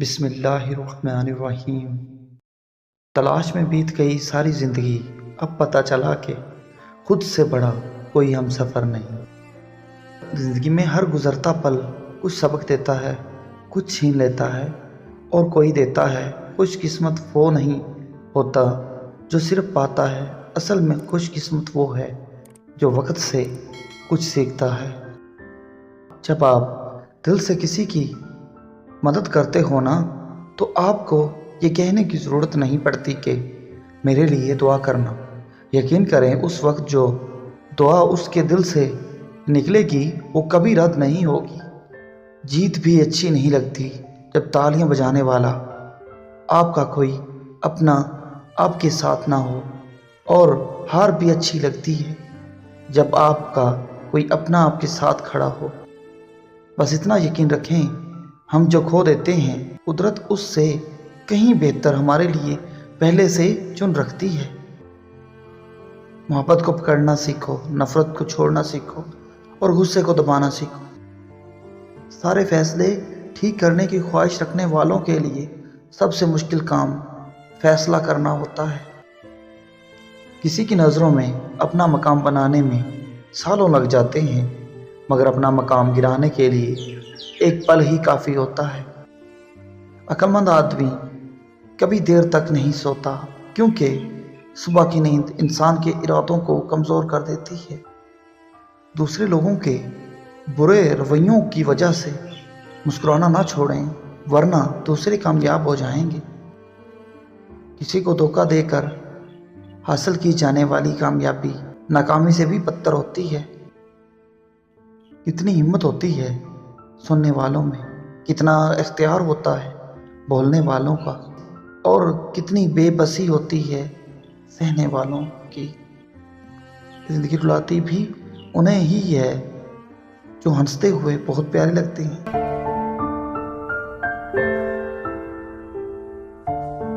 بسم اللہ الرحمن الرحیم۔ تلاش میں بیت گئی ساری زندگی، اب پتہ چلا کہ خود سے بڑا کوئی ہم سفر نہیں۔ زندگی میں ہر گزرتا پل کچھ سبق دیتا ہے، کچھ چھین لیتا ہے اور کوئی دیتا ہے۔ خوش قسمت وہ نہیں ہوتا جو صرف پاتا ہے، اصل میں خوش قسمت وہ ہے جو وقت سے کچھ سیکھتا ہے۔ جب آپ دل سے کسی کی مدد کرتے ہو نا، تو آپ کو یہ کہنے کی ضرورت نہیں پڑتی کہ میرے لیے دعا کرنا۔ یقین کریں، اس وقت جو دعا اس کے دل سے نکلے گی وہ کبھی رد نہیں ہوگی۔ جیت بھی اچھی نہیں لگتی جب تالیاں بجانے والا آپ کا کوئی اپنا آپ کے ساتھ نہ ہو، اور ہار بھی اچھی لگتی ہے جب آپ کا کوئی اپنا آپ کے ساتھ کھڑا ہو۔ بس اتنا یقین رکھیں، ہم جو کھو دیتے ہیں قدرت اس سے کہیں بہتر ہمارے لیے پہلے سے چن رکھتی ہے۔ محبت کو پکڑنا سیکھو، نفرت کو چھوڑنا سیکھو اور غصے کو دبانا سیکھو۔ سارے فیصلے ٹھیک کرنے کی خواہش رکھنے والوں کے لیے سب سے مشکل کام فیصلہ کرنا ہوتا ہے۔ کسی کی نظروں میں اپنا مقام بنانے میں سالوں لگ جاتے ہیں، مگر اپنا مقام گرانے کے لیے ایک پل ہی کافی ہوتا ہے۔ عقل مند آدمی کبھی دیر تک نہیں سوتا، کیونکہ صبح کی نیند انسان کے ارادوں کو کمزور کر دیتی ہے۔ دوسرے لوگوں کے برے رویوں کی وجہ سے مسکرانا نہ چھوڑیں، ورنہ دوسرے کامیاب ہو جائیں گے۔ کسی کو دھوکہ دے کر حاصل کی جانے والی کامیابی ناکامی سے بھی بدتر ہوتی ہے۔ کتنی ہمت ہوتی ہے سننے والوں میں، کتنا اختیار ہوتا ہے بولنے والوں کا، اور کتنی بے بسی ہوتی ہے سہنے والوں کی۔ زندگی رلاتی بھی انہیں ہی ہے جو ہنستے ہوئے بہت پیارے لگتے ہیں۔